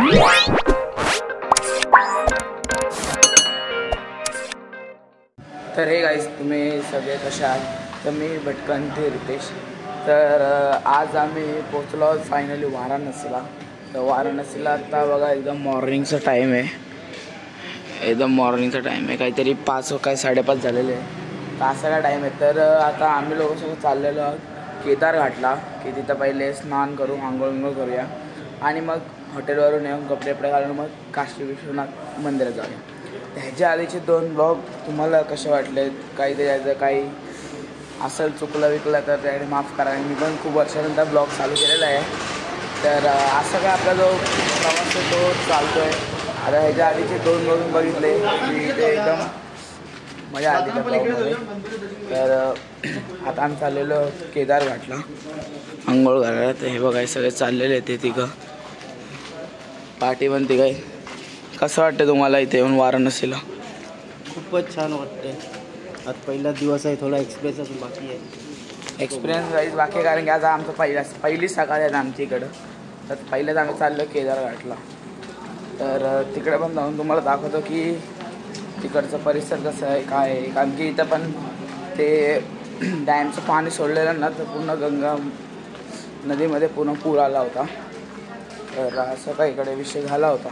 तर हे गाईज, तुम्ही सगळे कसे आहात? तर मी भटकन ते रितेश. तर आज आम्ही पोचलो आहोत फायनली वाराणसीला. तर वाराणसीला आता बघा एकदम मॉर्निंगचा टाईम आहे, एकदम मॉर्निंगचा टाईम आहे, काहीतरी 5 काय 5:30 झालेले आहे. तर असा काय टाईम आहे. तर आता आम्ही लोक सगळं चाललेलो आहोत केदारघाटला, की तिथं पहिले स्नान करू, आंघोळ करूया आणि मग हॉटेलवरून येऊन कपडे घालून मग काशी विश्वनाथ मंदिरात जाऊया. ह्याच्या आधीचे 2 ब्लॉग तुम्हाला कसे वाटले? काही त्याचं काही असेल चुकलं विकलं तर त्याकडे माफ करा. मी पण खूप वर्षानंतर ब्लॉग चालू केलेला आहे. तर असं काय आपला जो प्रवास आहे तो चालतो आहे. आता ह्याच्या आधीचे 2 ब्लॉग बघितले की ते एकदम मजा आली त्या ब्लॉगमध्ये. तर आता आम्ही चाललेलो केदारघाटला आंघोळ करायला. तर हे बघाय सगळे चाललेले ते तिघं पाठी पण तिघं. कसं वाटतं तुम्हाला इथे येऊन वाराणसीला? खूपच छान वाटते. आज पहिला दिवस आहे, थोडा एक्सपिरियन्स बाकी आहे. एक्सपिरियन्स वाईज बाकी, कारण की आता आमचं पहिली सकाळ आहे आमच्या इकडं. तर पहिलेच आम्ही चाललो केदारघाटला. तर तिकडे पण जाऊन तुम्हाला दाखवतो की तिकडचं परिसर कसं आहे, काय आहे. कारण की इथं पण ते डॅमचं पाणी सोडलेलं ना, तर पूर्ण गंगा नदीमध्ये पूर्ण पूर आला होता. तर असं काय इकडे विषय झाला होता.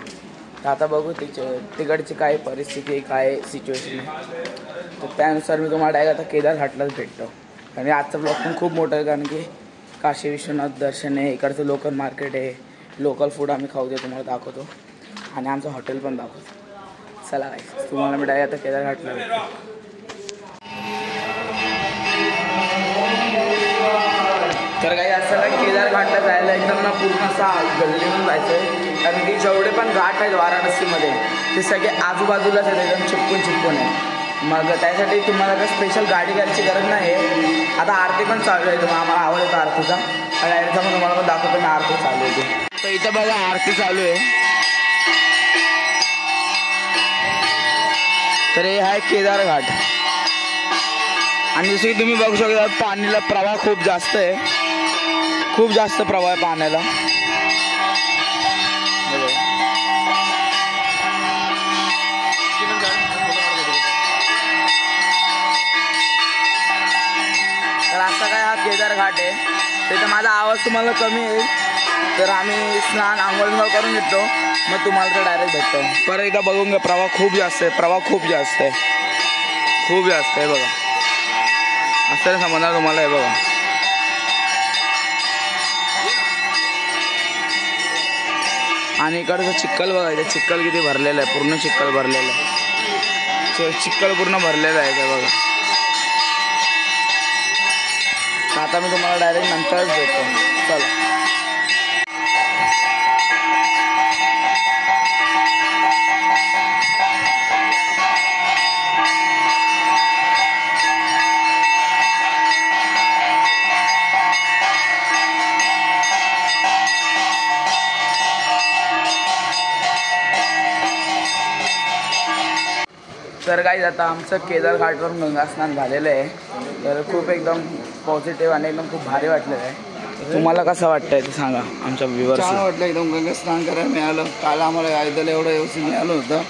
तर आता बघू तिकडची काय परिस्थिती आहे, काय सिच्युएशन आहे. तर त्यानुसार मी तुम्हाला डायरेक्ट आता केदारघाटलाच भेटतो. आणि आजचा ब्लॉग पण खूप मोठा आहे, कारण की काशी विश्वनाथ दर्शन आहे, इकडचं लोकल मार्केट आहे, लोकल फूड आम्ही खाऊ दे तुम्हाला दाखवतो आणि आमचं हॉटेल पण दाखवतो. चला गाईस, तुम्हाला मी डायरेक्ट आता केदारघाटला भेटतो. तर काही असं काय केदारघाटला जायला एकदम ना पूर्ण असा गल्लीहून जायचं आहे, कारण की जेवढे पण घाट आहेत वाराणसीमध्ये ते सगळे आजूबाजूलाच आहेत, एकदम चिपकून आहे. मग त्यासाठी तुम्हाला काही स्पेशल गाडी घ्यायची गरज नाही आहे. आता आरती पण चालू आहे, तुम्हाला आम्हाला आवड येतो आरतीचा. डायरेक्टचा पण तुम्हाला पण दाखवतो मी आरती चालू आहे. तर इथं बघा आरती चालू आहे. तर हे आहे केदारघाट आणि जसं की तुम्ही बघू शकता पाणीला प्रवाह खूप जास्त आहे, खूप जास्त प्रवाह आहे पाण्याला. तर असा काय हा केदारघाट आहे. तिथं माझा आवाज तुम्हाला कमी येईल. तर आम्ही स्नान आंघोळ करून घेतो, मग तुम्हाला तर डायरेक्ट भेटतो. परत एकदा बघून घ्या, प्रवाह खूप जास्त आहे, प्रवाह खूप जास्त आहे, खूप जास्त आहे. बघा असं नाही समजणार तुम्हाला, हे बघा. आणि इकडचं चिखल बघा, इथे चिखल किती भरलेलं आहे, पूर्ण चिखल भरलेलं आहे, चिखल पूर्ण भरलेलं आहे ते बघा. आता मी तुम्हाला डायरेक्ट नंतरच भेटतो. चला. तर गाईज आता आमचं केदारघाटवरून गंगास्नान झालेलं आहे. तर खूप एकदम पॉझिटिव्ह आणि एकदम खूप भारी वाटलेलं आहे. तुम्हाला कसं वाटतंय ते सांगा आमच्या व्ह्यूअर्स. छान वाटलं, एकदम गंगास्नान करायला मिळालं. काल आम्हाला आयदला एवढं व्यवस्थित मिळालं होतं,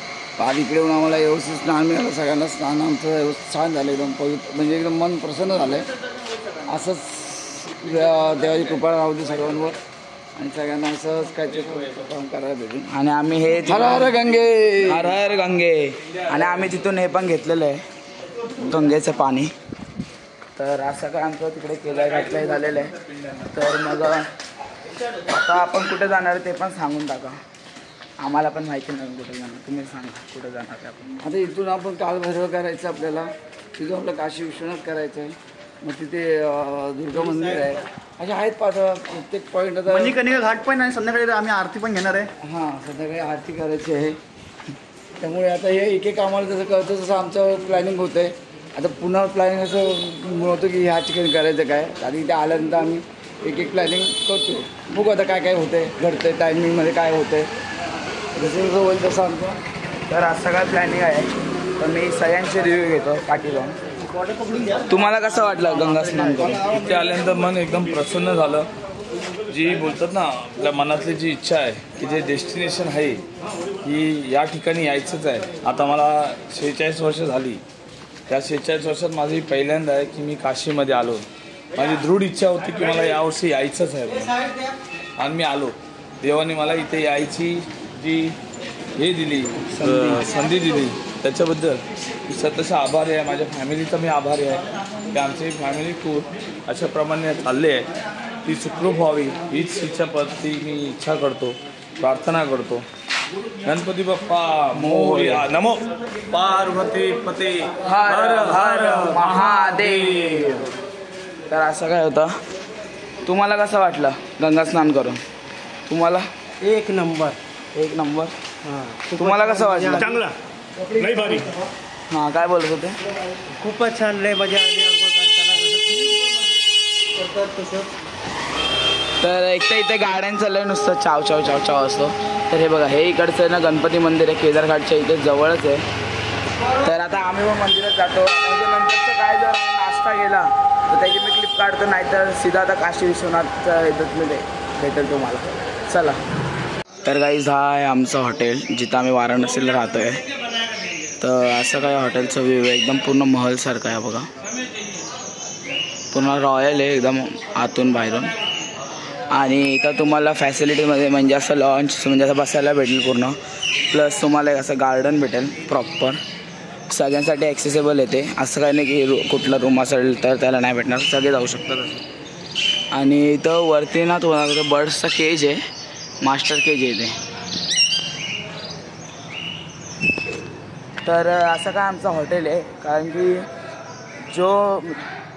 आज इकडे येऊन आम्हाला व्यवस्थित स्नान मिळालं. सगळ्यांना स्नान आमचं व्यवस्थित छान झालं, एकदम पवित्र, म्हणजे एकदम मन प्रसन्न झालं आहे. असंच देवाची कृपा राहू दे सर्वांवर आणि सगळ्यांना असंच काहीतरी काम करायला भेटेल. आणि आम्ही हे हर हर गंगे, हर हर गंगे, आणि आम्ही तिथून हे पण घेतलेलं आहे गंगेचं पाणी. तर असं काय आमचं तिकडे केदारघाटलाही झालेलं आहे. तर मग आता आपण कुठे जाणार ते पण सांगून टाका, आम्हाला पण माहिती नाही कुठे जाणार. तुम्ही सांगा कुठे जाणार आपण. आता इथून आपण कालभैरव करायचं, आपल्याला तिथून आपलं काशी विश्वनाथ करायचं आहे. मग तिथे दुर्गा मंदिर आहे, असे आहेत प्रत्येक पॉईंट. आता कनिका घाट पण आहे, संध्याकाळी आम्ही आरती पण घेणार आहे. हां, संध्याकाळी आरती करायची आहे. त्यामुळे आता हे एक आम्हाला जसं कळतं तसं आमचं प्लॅनिंग होतं आहे. आता पुन्हा प्लॅनिंग असं होतं की ह्या ठिकाणी करायचं काय. आणि इथे आल्यानंतर आम्ही एक प्लॅनिंग करतो. बघू आता काय काय होतं आहे, घडतं आहे, टायमिंगमध्ये काय होतं आहे, जसं जसं होईल तसं आमचं. तर असं काय प्लॅनिंग आहे. तर मी सगळ्यांचे रिव्ह्यू घेतो पाठी जाऊन. तुम्हाला कसं वाटलं गंगा स्नान करून? इथे आल्यानंतर मन एकदम प्रसन्न झालं. जी बोलतात ना आपल्या मनातली जी इच्छा आहे की जे डेस्टिनेशन आहे की या ठिकाणी यायचंच आहे. आता मला 46 वर्ष झाली. त्या 46 वर्षात माझी पहिल्यांदा आहे की मी काशीमध्ये आलो. माझी दृढ इच्छा होती की मला यावर्षी यायचंच आहे म्हणून आणि मी आलो. देवाने मला इथे यायची जी हे दिली संधी दिली त्याच्याबद्दल मी सतत आभारी आहे. माझ्या फॅमिलीचा मी आभारी आहे की आमची फॅमिली खूप अशाप्रमाणे चालली आहे. ती सुखरूप व्हावी हीच इच्छापती मी इच्छा करतो, प्रार्थना करतो. गणपती बाप्पा मोरया. नमो पार्वती पते हर हर महादेव. तर असं काय होतं, तुम्हाला कसं वाटलं गंगा स्नान करून? तुम्हाला एक नंबर. तुम्हाला कसं वाटलं? चांगला लय भारी. हां, काय बोलत होते? खूपच छान, लय मजा आली आंघोळ करताना तसं. तर एक तर इथे गाड्यांचं लय नुसतं चाव चाव चाव चाव असतो. तर हे बघा, हे इकडचं ना गणपती मंदिर आहे केदारघाटच्या इथे जवळच आहे. तर आता आम्ही पण मंदिरात जातो. नंतरचं काय जर नाश्ता गेला तर त्याची मी क्लिप काढतो, नाहीतर सीधा आता काशी विश्वनाथच्या ह्याच्यातलं भेटेल तुम्हाला. चला. तर गाईज हा आहे आमचं हॉटेल जिथं आम्ही वाराणसीला राहतो आहे. तर असं काय हॉटेलचं व्ह्यू आहे, एकदम पूर्ण महलसारखं आहे बघा. पूर्ण रॉयल आहे एकदम आतून बाहेरून. आणि इथं तुम्हाला फॅसिलिटीमध्ये म्हणजे असं लॉन्च म्हणजे असं बसायला भेटेल पूर्ण. प्लस तुम्हाला एक असं गार्डन भेटेल प्रॉपर, सगळ्यांसाठी ॲक्सेसिबल येते. असं काही नाही की कुठला रूम असेल तर त्याला नाही भेटणार, सगळे जाऊ शकतात. आणि इथं वरती ना तुम्हाला बर्ड्सचा केज आहे, मास्टर केज आहे इथे. तर असं काय आमचं हॉटेल आहे. कारण की जो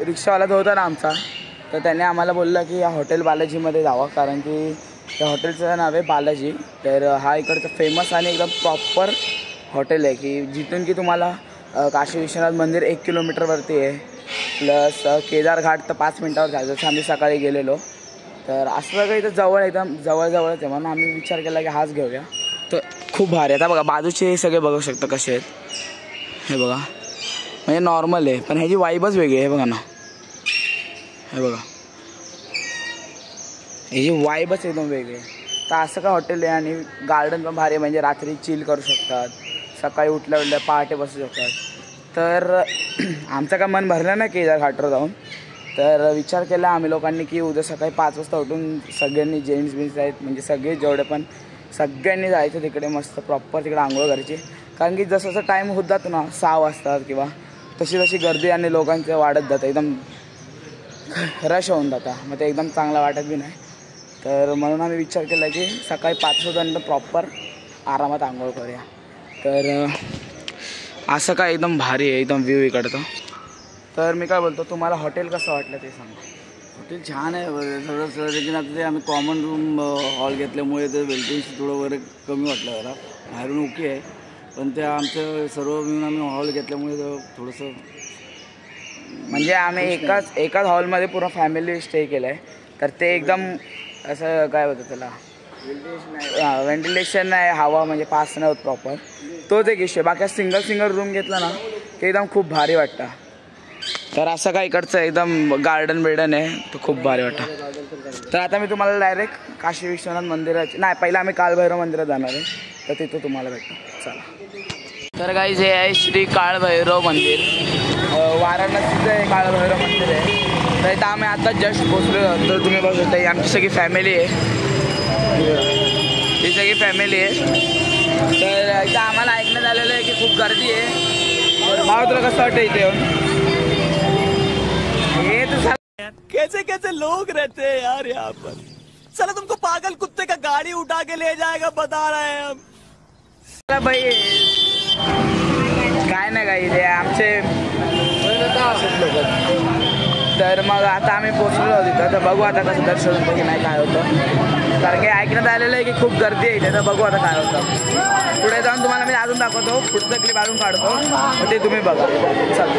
रिक्षावाला जो होता ना आमचा, तर त्याने आम्हाला बोललं की या हॉटेल बालाजीमध्ये जावं, कारण की त्या हॉटेलचं नाव आहे बालाजी. तर हा इकडचं फेमस आणि एकदम प्रॉपर हॉटेल आहे की जिथून की तुम्हाला काशी विश्वनाथ मंदिर 1 किलोमीटरवरती आहे. प्लस केदारघाट तर 5 मिनटावर जायचं, जसं आम्ही सकाळी गेलेलो. तर असं सगळं इथं जवळ एकदम जवळजवळच आहे, म्हणून आम्ही विचार केला की हाच घेऊया. तर खूप भारी आहे. आता बघा बाजूचे हे सगळे बघू शकता कसे आहेत. हे बघा म्हणजे नॉर्मल आहे, पण ह्याची वाईबच वेगळी आहे. हे बघा ना, हे बघा ह्याची वाईबच एकदम वेगळी आहे. तर असं काय हॉटेल आहे. आणि गार्डन पण भारी आहे, म्हणजे रात्री चिल करू शकतात, सकाळी उठल्या पहाटे बसू शकतात. तर आमचं काय मन भरलं ना केदारघाटवर जाऊन, तर विचार केला आम्ही लोकांनी की उद्या सकाळी 5 वाजता उठून सगळ्यांनी जेंट्स बिन्स आहेत म्हणजे सगळे जेवढे पण सगळ्यांनी जायचं तिकडे, मस्त प्रॉपर तिकडे आंघोळ करायची. कारण की जसं जसं टाईम होत जातो ना 6 वाजतात किंवा तशी तशी गर्दी आणि लोकांचं वाढत जातं, एकदम रश होऊन जाता, मग ते एकदम चांगलं वाटत बी नाही. तर म्हणून आम्ही विचार केला की सकाळी 5 वाजता प्रॉपर आरामात आंघोळ करूया. तर असं काय एकदम भारी आहे एकदम व्ह्यू इकडचं. तर मी काय बोलतो, तुम्हाला हॉटेल कसं वाटलं ते सांगा. हॉटेल छान आहे सगळं सगळं. लेकिन आता ते आम्ही कॉमन रूम हॉल घेतल्यामुळे ते वेल्टिंग्स थोडं वगैरे कमी वाटलं जरा. बाहेरून ओके आहे, पण ते आमचं सर्व मिळून आम्ही हॉल घेतल्यामुळे थोडंसं म्हणजे आम्ही एकाच हॉलमध्ये पूर्ण फॅमिली स्टे केलं आहे. तर ते एकदम असं काय होतं त्याला व्हेंटिलेशन नाही, हवा म्हणजे पास नाही होत प्रॉपर, तोच एक इश्यू आहे. बाकी सिंगल रूम घेतला ना ते एकदम खूप भारी वाटतं. तर असं काय इकडचं एकदम गार्डन बिर्डन आहे, तर खूप भारी वाटतं. तर आता मी तुम्हाला डायरेक्ट काशी विश्वनाथ मंदिराची नाही, पहिला आम्ही काळभैरव मंदिरात जाणार आहे, तर तिथं तुम्हाला भेटतो. चला. तर गाईज हे आहे श्री काळभैरव मंदिर, वाराणसीचं हे काळभैरव मंदिर आहे. तर इथं आम्ही आता जस्ट पोचलो. तर तुम्ही बघू शकता ही आमची सगळी फॅमिली आहे, ही सगळी फॅमिली आहे. तर इथं आम्हाला ऐकण्यात आलेलं आहे की खूप गर्दी आहे. भाव तुला कसं वाटतं इथे येऊन? ये तो कैसे कैसे लोग रहते हैं यार यहाँ पर. चलो तुमको पागल कुत्ते का गाड़ी उठा के ले जाएगा बता रहे हैं हम. भाई काय नाही काही ते आमचे. तर मग आता आम्ही पोचलो तिथं, तर बघू आता कसं दर्शन होतं की नाही काय होतं. कारण की ऐकण्यात आलेलं आहे की खूप गर्दी आहे इथे, तर बघू आता काय होतं. पुढे जाऊन तुम्हाला मी अजून दाखवतो, पुढचं क्लिप अजून काढतो, मग ते तुम्ही बघा. चला.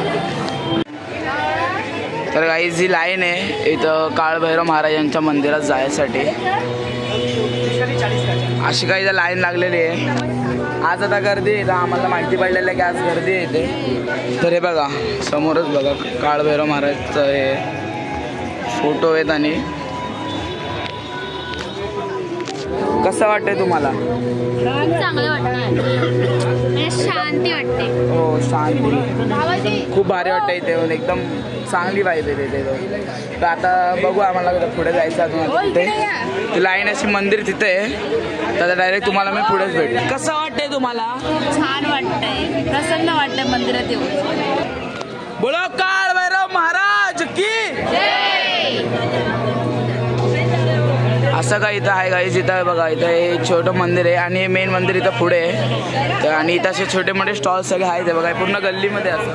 तर गाईज ही लाईन आहे इथं काळभैरव महाराजांच्या मंदिरात जायसाठी. अशी काही इथं लाईन लागलेली आहे. आज आता गर्दी आहे, आम्हाला माहिती पडलेलं आहे की आज गर्दी आहे इथे. तर हे बघा समोरच बघा काळभैरव महाराजचं हे फोटो आहेत. आणि कसं वाटतंय तुम्हाला? चांगलं वाटतं, शांती वाटते. हो शांती, खूप भारी वाटतं इथे येऊन, एकदम चांगली वाईब येते इथे. तर आता बघू आम्हाला पुढे जायचं अजून. तिथे लाईन अशी मंदिर तिथे आहे, तर डायरेक्ट तुम्हाला मी पुढेच भेटेन. कसं वाटतंय तुम्हाला? छान वाटतंय, प्रसन्न वाटतंय मंदिरात येऊन. बोलो काळ भैरव महाराज की. असं काय इथं आहे गाईज. इथं बघा, इथं एक छोटं मंदिर आहे आणि मेन मंदिर इथं पुढे आहे. तर आणि इथं असे छोटे मोठे स्टॉल्स सगळे आहेत बघा, पूर्ण गल्लीमध्ये असं.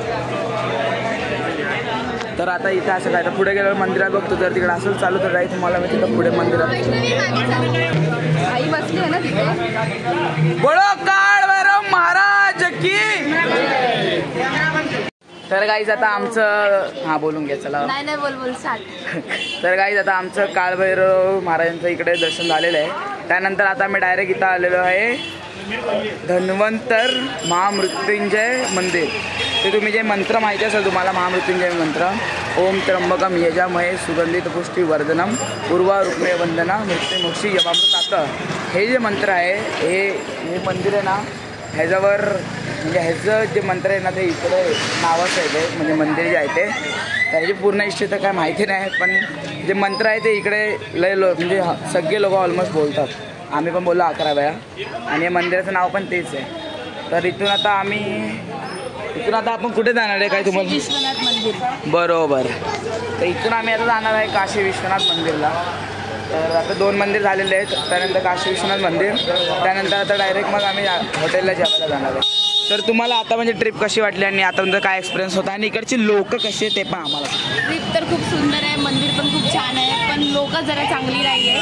तर आता इथं असं काय, तर पुढे गेल्यावर मंदिरात बघतो, जर तिकडे असं चालू तर जाईल तुम्हाला मी तिथं पुढे मंदिरात. आई बसली आहे ना तिथे. बोलो काळ भैरव महाराज की. तर गाईज आता आमचं बोलून घ्या चला. नाही बोल तर गाईज आता आमचं काळभैरव महाराजांचं इकडे दर्शन झालेलं आहे. त्यानंतर आता मी डायरेक्ट इथं आलेलो आहे धन्वंतर महामृत्युंजय मंदिर. ते तुम्ही जे मंत्र माहिती असेल तुम्हाला, महामृत्युंजय मंत्र, ओम त्र्यंबकम यजामहे सुगंधित पुष्टी वर्धनम उर्वा रुक्मे वंदना मृत्युमुक्षी यमामृतात. हे जे मंत्र आहे, हे मंदिर आहे ना, ह्याच्यावर म्हणजे ह्याचं जे मंत्र आहे ना ते इकडे नावाचं आहे ते, म्हणजे मंदिर जे आहे ते. त्याची पूर्ण हिस्ट्री तर काय माहिती नाही, पण जे मंत्र आहे ते इकडे लय म्हणजे सगळे लोक ऑलमोस्ट बोलतात. आम्ही पण बोललो 11 वेळा, आणि या मंदिराचं नाव पण तेच आहे. तर इथून आता आपण कुठे जाणार आहे काय तुम्हाला? विश्वनाथ मंदिर. बरोबर. तर इथून आम्ही आता जाणार आहे काशी विश्वनाथ मंदिरला. तर आता 2 मंदिर झालेले आहेत, त्यानंतर काशी विश्वनाथ मंदिर, त्यानंतर आता डायरेक्ट मग आम्ही हॉटेलला जेवायला जाणार आहे. तर तुम्हाला आता म्हणजे ट्रिप कशी वाटली आणि आतापर्यंत काय एक्सपिरियन्स होता आणि इकडची लोक कशी आहे ते पण आम्हाला? ट्रिप तर खूप सुंदर आहे, मंदिर पण खूप छान आहे, पण लोक जरा चांगली नाही आहे.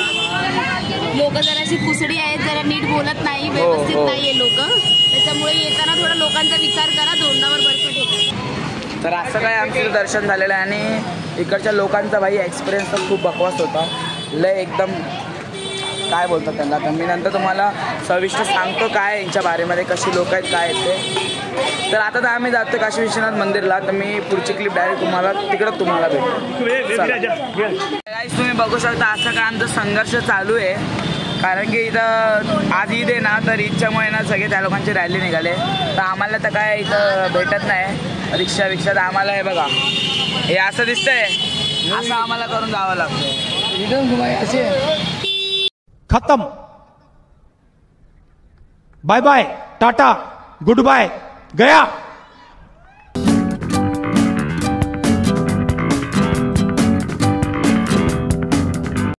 लोक जराशी कुसडी आहेत, जरा नीट बोलत नाही, व्यवस्थित नाही आहे लोक. त्याच्यामुळे येताना थोडा लोकांचा विचार करा, तोंडावर बर्फ ठेवा. तर असं काय आमचं दर्शन झालेलं आहे आणि इकडच्या लोकांचा भाई एक्सपिरियन्स तर खूप बकवास होता. लय एकदम काय बोलतात त्यांना, तर मी नंतर तुम्हाला सविस्तर सांगतो काय यांच्या बारेमध्ये, कशी लोक आहेत काय आहेत ते. तर आता तर आम्ही जातो काशी विश्वनाथ मंदिरला, तर मी पुढची क्लिप डायरेक्ट तिकडं तुम्हाला भेटतो. गाईस तुम्ही बघू शकता असं काय आमचा संघर्ष चालू आहे, कारण की इथं आज ईद आहे ना, तर ईदच्यामुळे ना सगळे त्या लोकांची रॅली निघाले. तर आम्हाला तर काय इथं भेटत नाही रिक्षा तर आम्हाला हे बघा, हे असं दिसतंय, असं आम्हाला करून जावं लागतं. खत्म. Bye bye, tata, good bye, गया.